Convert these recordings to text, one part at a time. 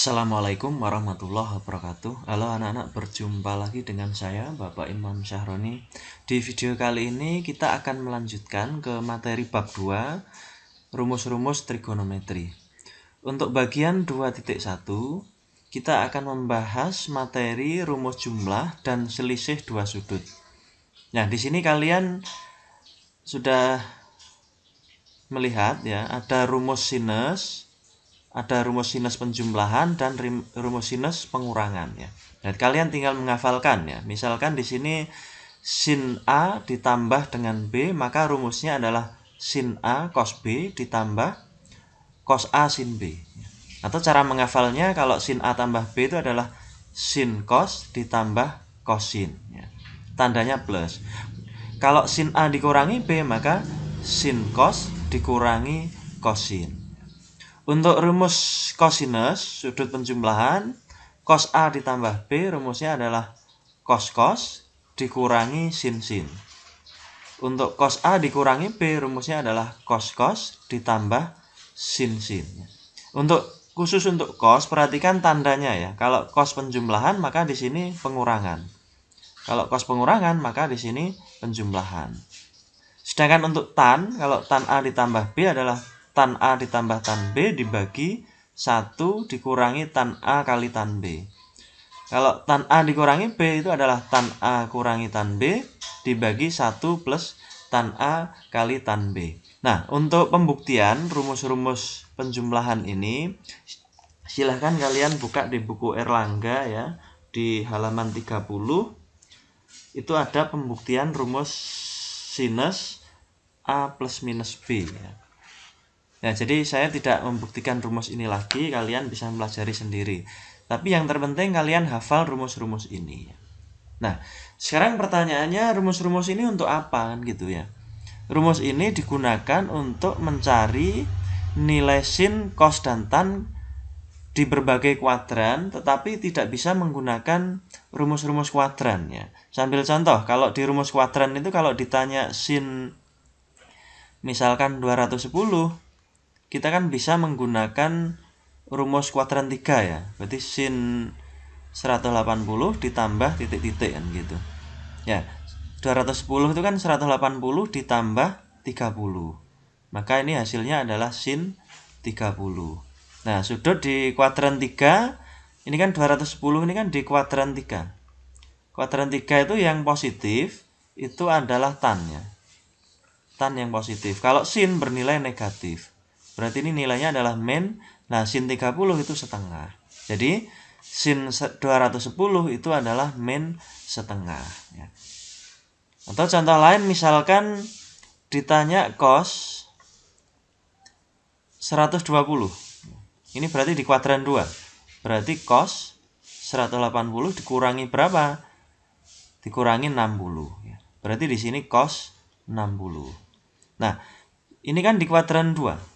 Assalamualaikum warahmatullahi wabarakatuh. Halo anak-anak, berjumpa lagi dengan saya Bapak Imam Syahroni. Di video kali ini kita akan melanjutkan ke materi bab 2, rumus-rumus trigonometri. Untuk bagian 2.1, kita akan membahas materi rumus jumlah dan selisih dua sudut. Nah, di sini kalian sudah melihat ya, ada rumus sinus, ada rumus sinus penjumlahan dan rumus sinus pengurangan ya. Dan kalian tinggal menghafalkan ya. Misalkan di sini sin A ditambah dengan B, maka rumusnya adalah sin A cos B ditambah cos A sin B. Atau cara menghafalnya, kalau sin A tambah B itu adalah sin cos ditambah cosin ya. Tandanya plus. Kalau sin A dikurangi B, maka sin cos dikurangi cosin. Untuk rumus cosinus, sudut penjumlahan, cos A ditambah B, rumusnya adalah cos cos dikurangi sin sin. Untuk cos A dikurangi B, rumusnya adalah cos cos ditambah sin sin. Khusus untuk cos, perhatikan tandanya ya. Kalau cos penjumlahan, maka di sini pengurangan. Kalau cos pengurangan, maka di sini penjumlahan. Sedangkan untuk tan, kalau tan A ditambah B adalah tan A ditambah tan B dibagi 1 dikurangi tan A kali tan B. Kalau tan A dikurangi B itu adalah tan A kurangi tan B dibagi 1 plus tan A kali tan B. Nah, untuk pembuktian rumus-rumus penjumlahan ini, silahkan kalian buka di buku Erlangga ya, di halaman 30. Itu ada pembuktian rumus sinus A plus minus B ya. Nah, jadi saya tidak membuktikan rumus ini lagi, kalian bisa mempelajari sendiri. Tapi yang terpenting kalian hafal rumus-rumus ini. Nah, sekarang pertanyaannya, rumus-rumus ini untuk apa kan gitu ya. Rumus ini digunakan untuk mencari nilai sin, cos, dan tan di berbagai kuadran, tetapi tidak bisa menggunakan rumus-rumus kuadran ya. Sambil contoh, kalau di rumus kuadran itu kalau ditanya sin misalkan 210, kita kan bisa menggunakan rumus kuadran 3 ya. Berarti sin 180 ditambah titik-titik kan gitu. Ya, 210 itu kan 180 ditambah 30. Maka ini hasilnya adalah sin 30. Nah, sudut di kuadran 3, ini kan 210, ini kan di kuadran 3. Kuadran 3 itu yang positif, itu adalah tan ya. Tan yang positif. Kalau sin bernilai negatif, berarti ini nilainya adalah min. Nah, sin 30 itu setengah. Jadi, sin 210 itu adalah min setengah ya. Atau contoh lain, misalkan ditanya cos 120. Ini berarti di kuadran 2. Berarti cos 180 dikurangi berapa? Dikurangi 60 ya. Berarti di sini cos 60. Nah, ini kan di kuadran 2.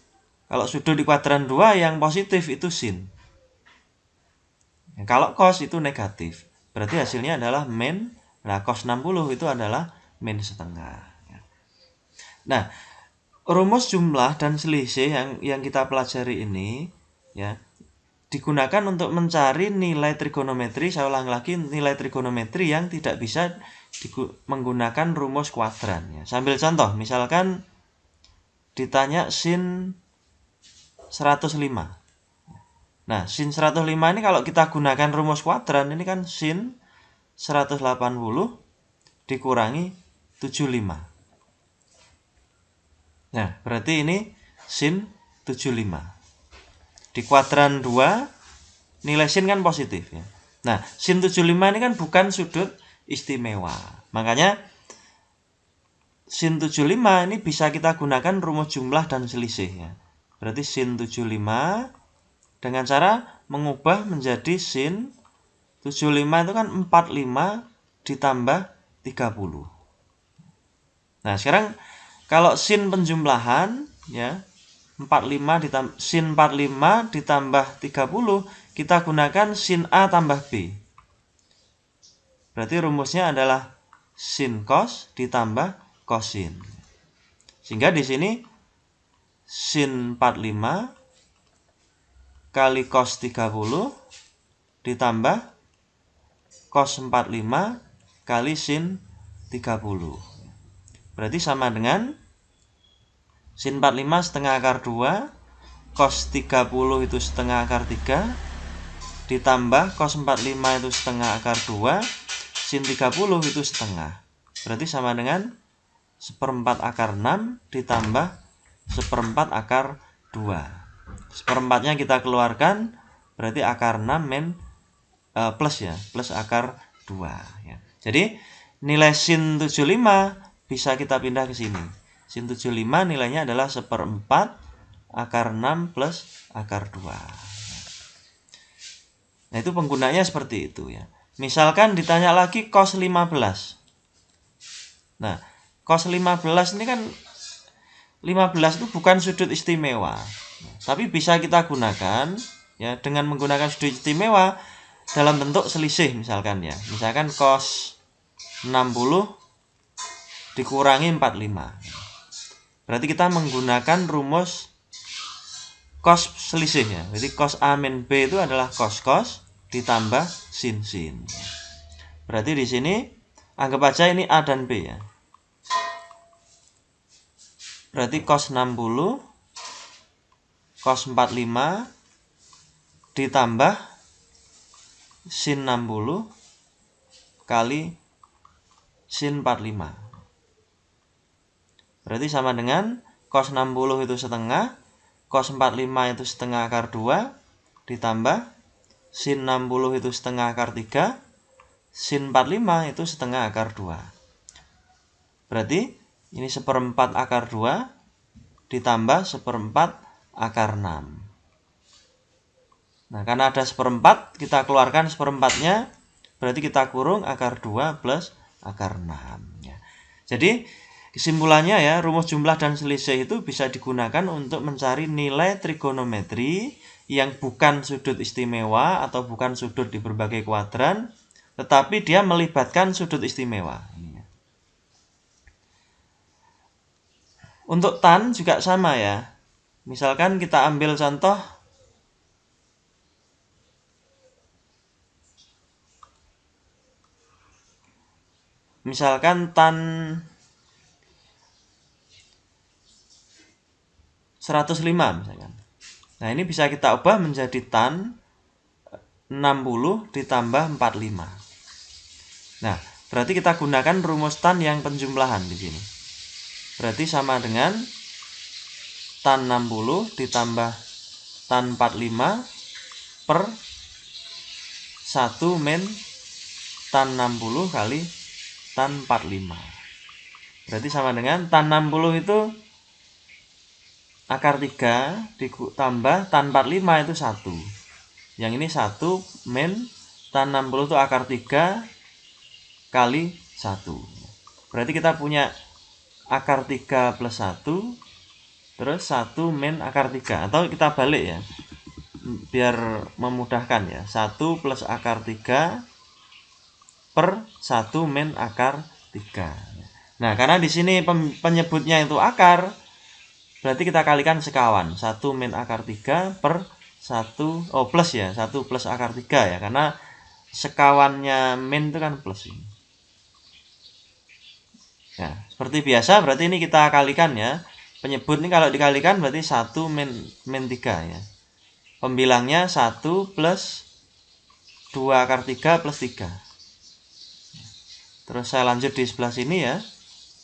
Kalau sudut di kuadran 2 yang positif itu sin. Kalau cos itu negatif. Berarti hasilnya adalah min. Nah, cos 60 itu adalah min setengah. Nah, rumus jumlah dan selisih yang kita pelajari ini ya, digunakan untuk mencari nilai trigonometri. Saya ulang lagi, nilai trigonometri yang tidak bisa menggunakan rumus kuadran ya. Sambil contoh, misalkan ditanya sin 105. Nah, sin 105 ini kalau kita gunakan rumus kuadran, ini kan sin 180 dikurangi 75. Nah, berarti ini sin 75. Di kuadran 2, nilai sin kan positif ya. Nah, sin 75 ini kan bukan sudut istimewa. Makanya sin 75 ini bisa kita gunakan rumus jumlah dan selisih ya. Berarti sin 75 dengan cara mengubah menjadi sin 75 itu kan 45 ditambah 30. Nah, sekarang kalau sin penjumlahan ya, 45 ditambah sin 45 ditambah 30, kita gunakan sin A tambah B. Berarti rumusnya adalah sin cos ditambah cosin. Sehingga di sini sin 45 kali cos 30 ditambah cos 45 kali sin 30. Berarti sama dengan sin 45 setengah akar 2, cos 30 itu setengah akar 3, ditambah cos 45 itu setengah akar 2, sin 30 itu setengah. Berarti sama dengan 1/4 akar 6 ditambah 1/4 akar 2. 1/4-nya kita keluarkan, berarti akar 6 plus ya, plus akar 2 ya. Jadi nilai sin 75 bisa kita pindah ke sini. Sin 75 nilainya adalah 1/4 akar 6 plus akar 2. Nah, itu penggunanya seperti itu ya. Misalkan ditanya lagi cos 15. Nah, cos 15 ini kan 15 itu bukan sudut istimewa. Tapi bisa kita gunakan ya dengan menggunakan sudut istimewa dalam bentuk selisih misalkan ya. Misalkan cos 60 dikurangi 45. Berarti kita menggunakan rumus cos selisih ya. Jadi cos A min B itu adalah cos ditambah sin. Berarti di sini anggap aja ini A dan B ya. Berarti cos 60 cos 45 ditambah sin 60 kali sin 45. Berarti sama dengan cos 60 itu setengah, cos 45 itu setengah akar 2, ditambah sin 60 itu setengah akar 3, sin 45 itu setengah akar 2. Berarti ini 1/4 akar 2 ditambah 1/4 akar 6. Nah, karena ada 1/4, kita keluarkan 1/4-nya, berarti kita kurung akar 2 plus akar 6. Ya. Jadi, kesimpulannya ya, rumus jumlah dan selisih itu bisa digunakan untuk mencari nilai trigonometri yang bukan sudut istimewa atau bukan sudut di berbagai kuadran, tetapi dia melibatkan sudut istimewa. Untuk tan juga sama ya. Misalkan kita ambil contoh misalkan tan 105 misalkan. Nah, ini bisa kita ubah menjadi tan 60 ditambah 45. Nah, berarti kita gunakan rumus tan yang penjumlahan di sini. Berarti sama dengan tan 60 ditambah tan 45 per 1 min tan 60 kali tan 45. Berarti sama dengan tan 60 itu akar 3 ditambah tan 45 itu 1. Yang ini 1 min tan 60 itu akar 3 kali 1. Berarti kita punya akar 3 plus 1 terus 1 min akar 3. Atau kita balik ya, biar memudahkan ya. 1 plus akar 3 per 1 min akar 3. Nah, karena di sini penyebutnya itu akar, berarti kita kalikan sekawan. 1 min akar 3 per 1, plus ya, 1 plus akar 3 ya. Karena sekawannya min itu kan plus ini. Nah, seperti biasa berarti ini kita kalikan ya. Penyebut ini kalau dikalikan berarti 1 min 3 ya. Pembilangnya 1 plus 2 akar 3 plus 3. Terus saya lanjut di sebelah sini ya.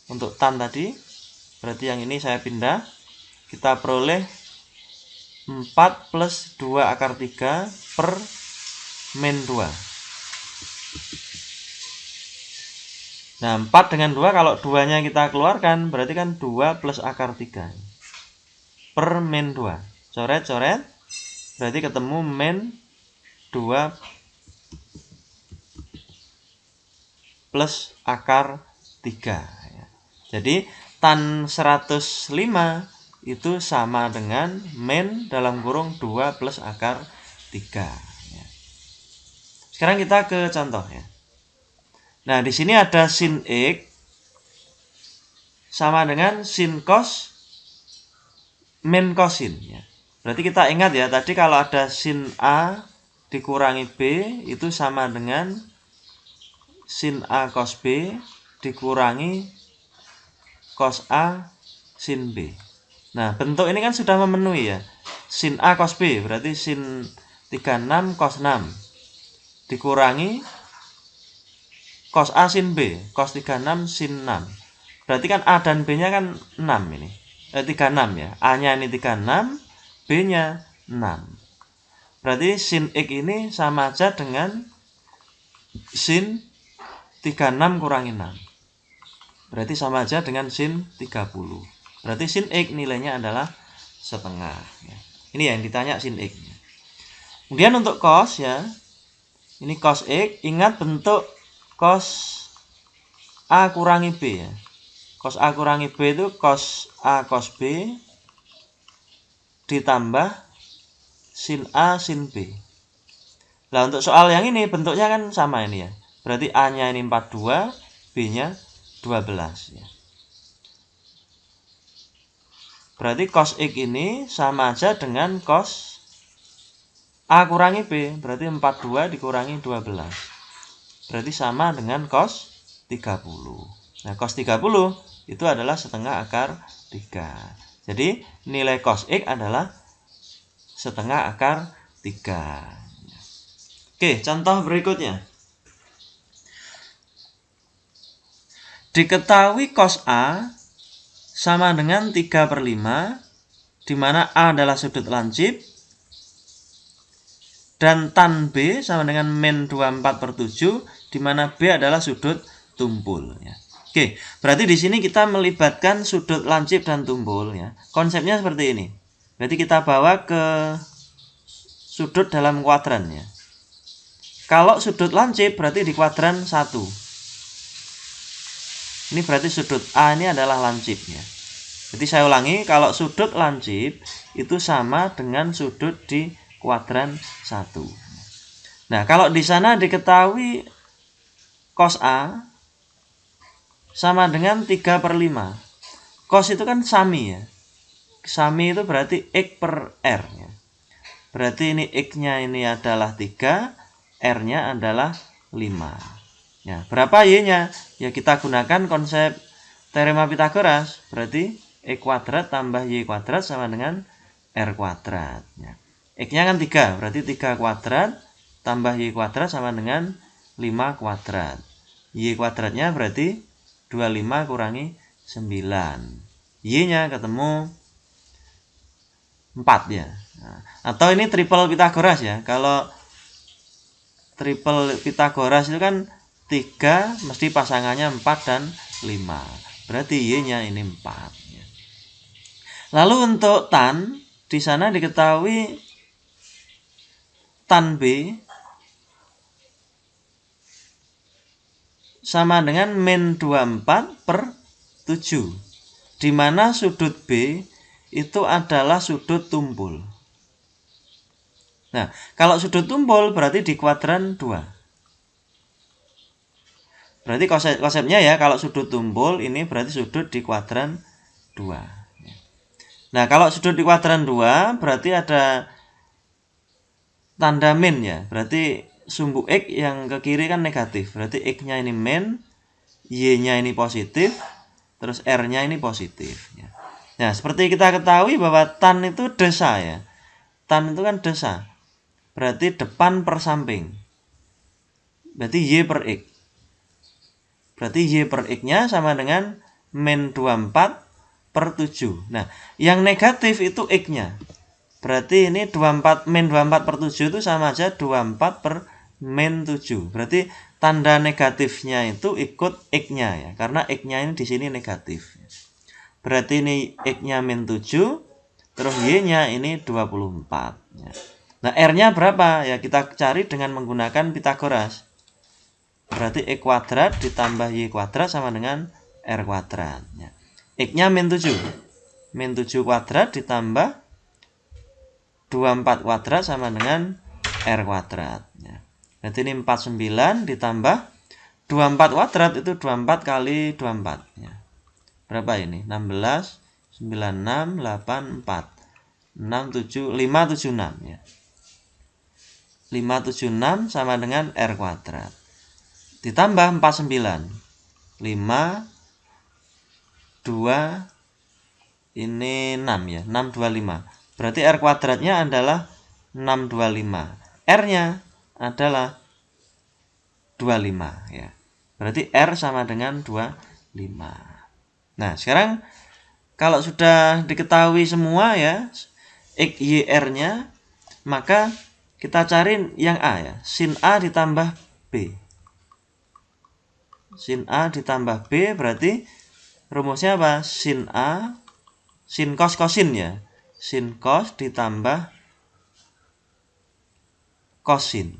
Untuk tan tadi, berarti yang ini saya pindah. Kita peroleh 4 plus 2 akar 3 per min 2. Nah, 4 dengan 2, kalau 2-nya kita keluarkan, berarti kan 2 plus akar 3. Per min 2. Coret-coret, berarti ketemu min 2 plus akar 3. Jadi, tan 105 itu sama dengan min dalam kurung 2 plus akar 3. Sekarang kita ke contoh ya. Nah, di sini ada sin X sama dengan sin cos min cosin ya. Berarti kita ingat ya, tadi kalau ada sin A dikurangi B itu sama dengan sin A cos B dikurangi cos A sin B. Nah, bentuk ini kan sudah memenuhi ya. Sin A cos B berarti sin 36 cos 6 dikurangi cos A sin B, cos 36 sin 6. Berarti kan A dan B-nya kan 6 ini. 36 ya. A-nya ini 36, B-nya 6. Berarti sin X ini sama aja dengan sin 36 kurangi 6. Berarti sama aja dengan sin 30. Berarti sin X nilainya adalah setengah. Ini yang ditanya sin X. Kemudian untuk cos ya. Ini cos X, ingat bentuk cos A kurangi B ya. Cos A kurangi B itu cos A cos B ditambah sin A sin B. Nah, untuk soal yang ini bentuknya kan sama ini ya. Berarti A-nya ini 42, B-nya 12 ya. Berarti cos X ini sama aja dengan cos A kurangi B. Berarti 42 dikurangi 12. Berarti sama dengan cos 30. Nah, cos 30 itu adalah setengah akar 3. Jadi, nilai cos X adalah setengah akar 3. Oke, contoh berikutnya. Diketahui cos A sama dengan 3/5, di mana A adalah sudut lancip, dan tan B sama dengan min 24/7, di mana B adalah sudut tumpul. Ya. Oke, berarti di sini kita melibatkan sudut lancip dan tumpul. Ya. Konsepnya seperti ini. Berarti kita bawa ke sudut dalam kuadran. Ya. Kalau sudut lancip berarti di kuadran 1. Ini berarti sudut A ini adalah lancipnya. Jadi saya ulangi, kalau sudut lancip itu sama dengan sudut di kuadran 1. Nah, kalau di sana diketahui cos A sama dengan 3/5. Cos itu kan sami ya. Sami itu berarti X per R. Ya. Berarti ini X-nya ini adalah 3, R-nya adalah 5. Ya, berapa Y-nya? Ya kita gunakan konsep teorema Pitagoras. Berarti X kuadrat tambah Y kuadrat sama dengan R kuadrat. Ya. X-nya kan 3, berarti 3 kuadrat tambah Y kuadrat sama dengan 5 kuadrat. Y kuadratnya berarti 25 kurangi 9. Y-nya ketemu 4 ya. Nah, atau ini triple Pitagoras ya. Kalau triple Pitagoras itu kan 3 mesti pasangannya 4 dan 5. Berarti Y-nya ini 4. Ya. Lalu untuk tan, di sana diketahui tan B sama dengan min 24/7. Di mana sudut B itu adalah sudut tumpul. Nah, kalau sudut tumpul berarti di kuadran 2. Berarti konsepnya ya, kalau sudut tumpul ini berarti sudut di kuadran 2. Nah, kalau sudut di kuadran 2 berarti ada tanda min ya. Berarti sumbu X yang ke kiri kan negatif. Berarti X-nya ini min, Y-nya ini positif, terus R-nya ini positif. Ya. Nah, seperti kita ketahui bahwa tan itu desa ya. Tan itu kan desa. Berarti depan per samping. Berarti Y per X. Berarti Y per X-nya sama dengan min 24/7. Nah, yang negatif itu X-nya. Berarti ini 24 min 24/7 itu sama aja 24 per min 7. Berarti tanda negatifnya itu ikut X-nya ya. Karena X-nya ini di sini negatif. Berarti ini X-nya min 7. Terus Y-nya ini 24. Ya. Nah, R-nya berapa? Ya kita cari dengan menggunakan Pitagoras. Berarti X kuadrat ditambah Y kuadrat sama dengan R kuadrat. Ya. X-nya min 7. Min 7 kuadrat ditambah 24 kuadrat sama dengan R kuadrat. Ya. Berarti ini 49 ditambah 24 kuadrat itu 24 kali 24. Ya. Berapa ini? 16, 96, 8, 4. 576 ya. 576 sama dengan R kuadrat. Ditambah 49. 5, 2, ini 6 ya. 625. Berarti R kuadratnya adalah 625. R-nya adalah 25 ya. Berarti R sama dengan 25. Nah, sekarang kalau sudah diketahui semua ya, X, Y, R-nya, maka kita cari yang A ya. Sin A ditambah B. Sin A ditambah B berarti rumusnya apa? Sin A, sin cos kosin ya. Sin cos ditambah kosin.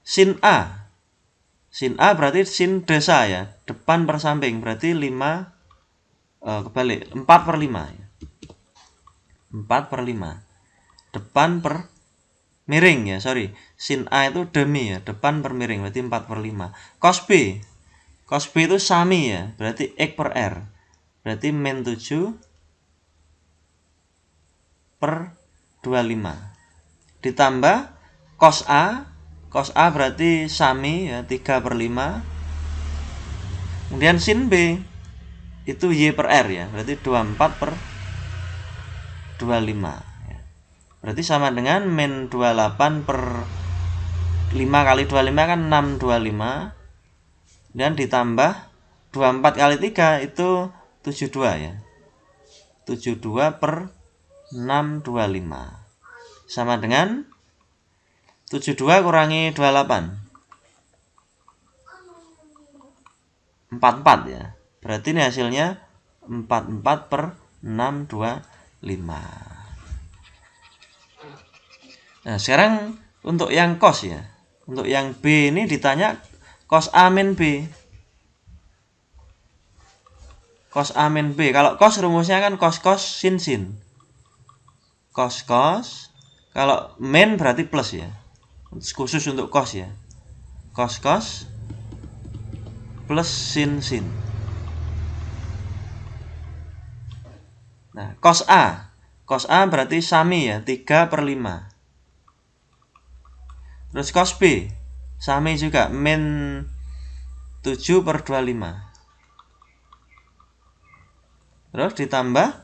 Sin A. Sin A berarti sin desa ya. Depan per samping berarti 5, kebalik, 4/5 ya. 4/5. Depan per miring ya, sorry. Sin A itu demi ya, depan per miring berarti 4/5. Cos B. Cos B itu sami ya, berarti X per R. Berarti min 7 per 25. Ditambah cos A. Cos A berarti sami ya, 3/5. Kemudian sin B itu Y per R ya, berarti 24 per 25 ya. Berarti sama dengan min 28 per 5 kali 25 kan 625. Dan ditambah 24 kali 3 itu 72 ya. 72 per 625. Sama dengan 72 kurangi 28. 44 ya. Berarti ini hasilnya 44 per 625. Nah, sekarang untuk yang cos ya. Untuk yang B ini ditanya cos A min B. Cos A min B. Kalau cos rumusnya kan cos sin sin. Cos. Kalau min berarti plus ya. Khusus untuk cos ya. Cos plus sin. Nah, cos A. Cos A berarti sami ya, 3/5. Terus cos B sami juga, min 7 per 25. Terus ditambah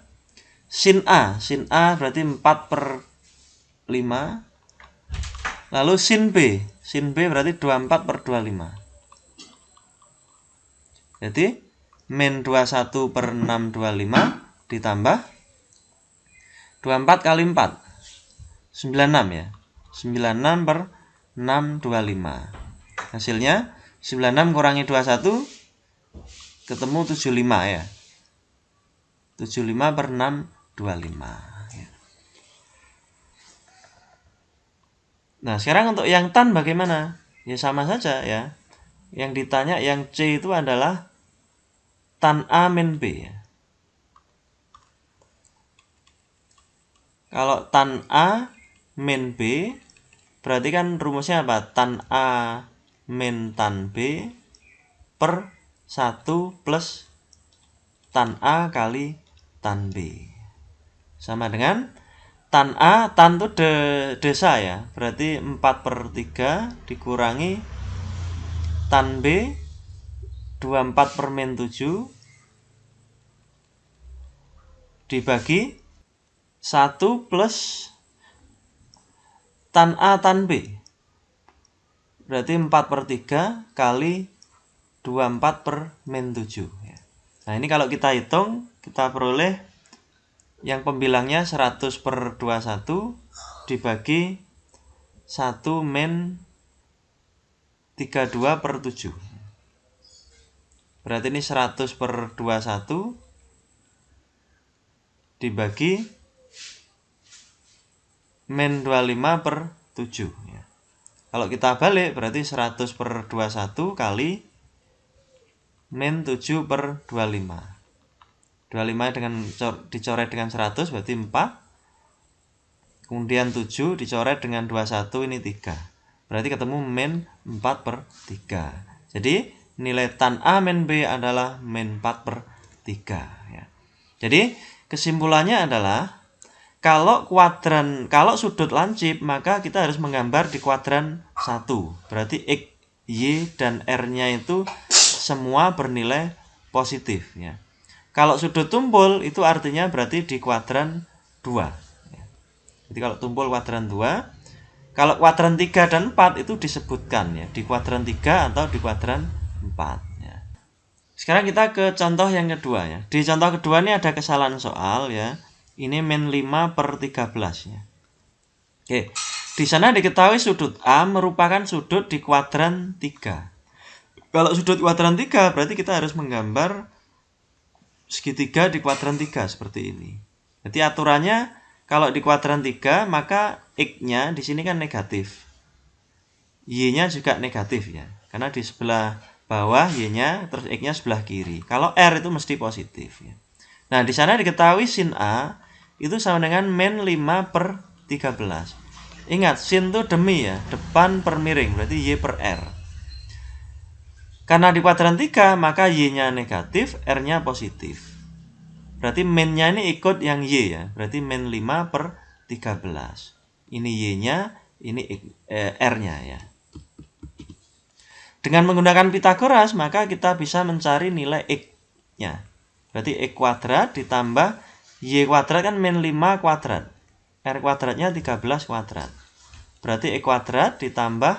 sin A. Sin A berarti 4/5. Lalu sin B. Sin B berarti 24 per 25. Jadi min 21 per 625 ditambah 24 kali 4. 96 ya. 96 per 625. Hasilnya 96 kurangi 21 ketemu 75 ya. 75 per 625 ya. Nah, sekarang untuk yang tan bagaimana? Ya sama saja ya. Yang ditanya yang C itu adalah tan A min B ya. Kalau tan A min B berarti kan rumusnya apa? Tan A min tan B per 1 plus tan A kali tan B. Sama dengan tan A, tan itu desa ya. Berarti 4/3 dikurangi tan B 24 per min 7 dibagi 1 plus tan A tan B. Berarti 4/3 kali 24 per min 7 ya. Nah, ini kalau kita hitung, kita peroleh yang pembilangnya 100 per 21 dibagi 1 min 32 per 7. Berarti ini 100 per 21 dibagi min 25 per 7 ya. Kalau kita balik berarti 100 per 21 kali min 7 per 25. 25 dengan dicoret dengan 100 berarti 4. Kemudian 7 dicoret dengan 21 ini 3. Berarti ketemu min 4/3. Jadi nilai tan A min B adalah min 4/3 ya. Jadi kesimpulannya adalah kalau sudut lancip maka kita harus menggambar di kuadran 1. Berarti X, Y, dan R-nya itu semua bernilai positif ya. Kalau sudut tumpul itu artinya berarti di kuadran 2. Jadi kalau tumpul kuadran 2, kalau kuadran 3 dan 4 itu disebutkan ya, di kuadran 3 atau di kuadran 4 ya. Sekarang kita ke contoh yang kedua ya. Di contoh kedua ini ada kesalahan soal ya. Ini min 5/13 ya. Oke, di sana diketahui sudut A merupakan sudut di kuadran 3. Kalau sudut kuadran 3 berarti kita harus menggambar segitiga di kuadran 3 seperti ini. Jadi aturannya kalau di kuadran 3 maka X-nya di sini kan negatif. Y-nya juga negatif ya. Karena di sebelah bawah Y-nya terus X-nya sebelah kiri. Kalau R itu mesti positif ya. Nah, di sana diketahui sin A itu sama dengan min 5/13. Ingat, sin itu demi ya, depan per miring, berarti Y per R. Karena di kuadran 3, maka Y-nya negatif, R-nya positif. Berarti min-nya ini ikut yang Y ya, berarti min 5/13. Ini Y-nya, ini R-nya ya. Dengan menggunakan Pitagoras, maka kita bisa mencari nilai X-nya. Berarti X kuadrat ditambah Y kuadrat kan min 5 kuadrat. R kuadratnya 13 kuadrat. Berarti X kuadrat ditambah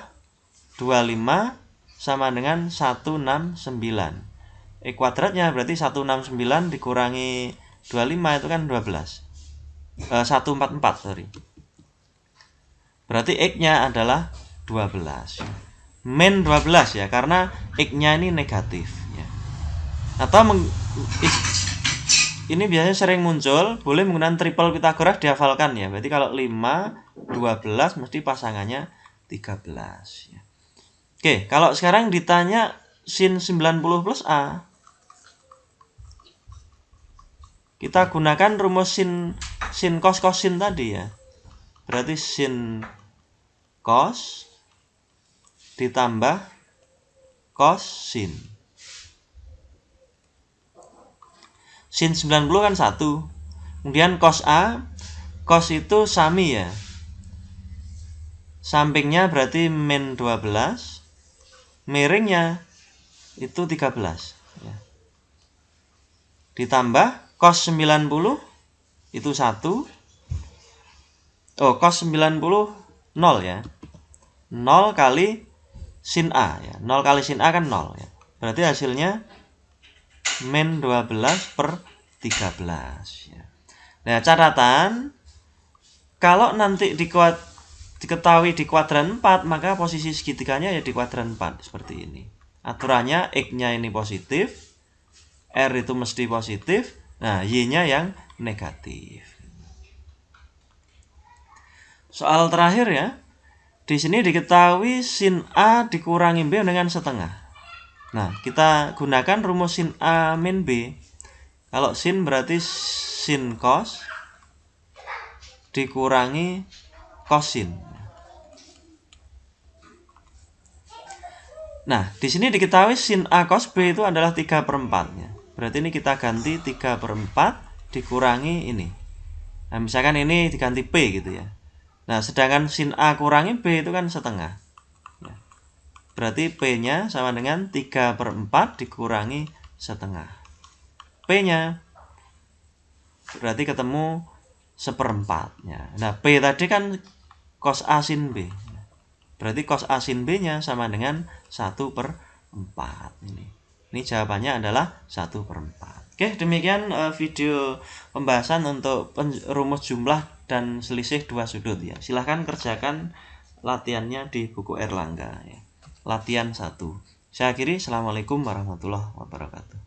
25 sama dengan 169. X kuadratnya berarti 169 dikurangi 25 itu kan 12. 144, sorry. Berarti X-nya adalah 12. Min 12 ya, karena X-nya ini negatif ya. Atau ini biasanya sering muncul, boleh menggunakan triple Pitagoras dihafalkan ya. Berarti kalau 5, 12 mesti pasangannya 13 ya. Oke, kalau sekarang ditanya sin 90 plus A, kita gunakan rumus sin cos sin tadi ya. Berarti sin cos ditambah cos sin. Sin 90 kan 1. Kemudian cos A, cos itu sami ya. Sampingnya berarti min 12. Miringnya itu 13 ya. Ditambah cos 90 itu 1. Oh, cos 90 0 ya. 0 kali sin A ya. 0 kali sin A kan 0 ya. Berarti hasilnya min 12/13 ya. Nah, catatan kalau nanti diketahui di kuadran 4, maka posisi segitiganya ya di kuadran 4 seperti ini. Aturannya X-nya ini positif, R itu mesti positif, nah Y-nya yang negatif. Soal terakhir ya. Di sini diketahui sin A dikurangi B dengan setengah. Nah, kita gunakan rumus sin A min B. Kalau sin berarti sin cos dikurangi cosin. Nah, di sini diketahui sin A cos B itu adalah 3/4-nya. Berarti ini kita ganti 3/4 dikurangi ini. Nah, misalkan ini diganti P gitu ya. Nah, sedangkan sin A kurangi B itu kan setengah. Berarti P-nya sama dengan 3/4 dikurangi setengah. P-nya berarti ketemu 1/4-nya. Nah, P tadi kan cos A sin B. Berarti cos A sin B-nya sama dengan 1/4 ini. Ini jawabannya adalah 1/4. Oke, demikian video pembahasan untuk rumus jumlah dan selisih dua sudut ya. Silahkan kerjakan latihannya di buku Erlangga ya. Latihan 1. Saya akhiri. Assalamualaikum warahmatullahi wabarakatuh.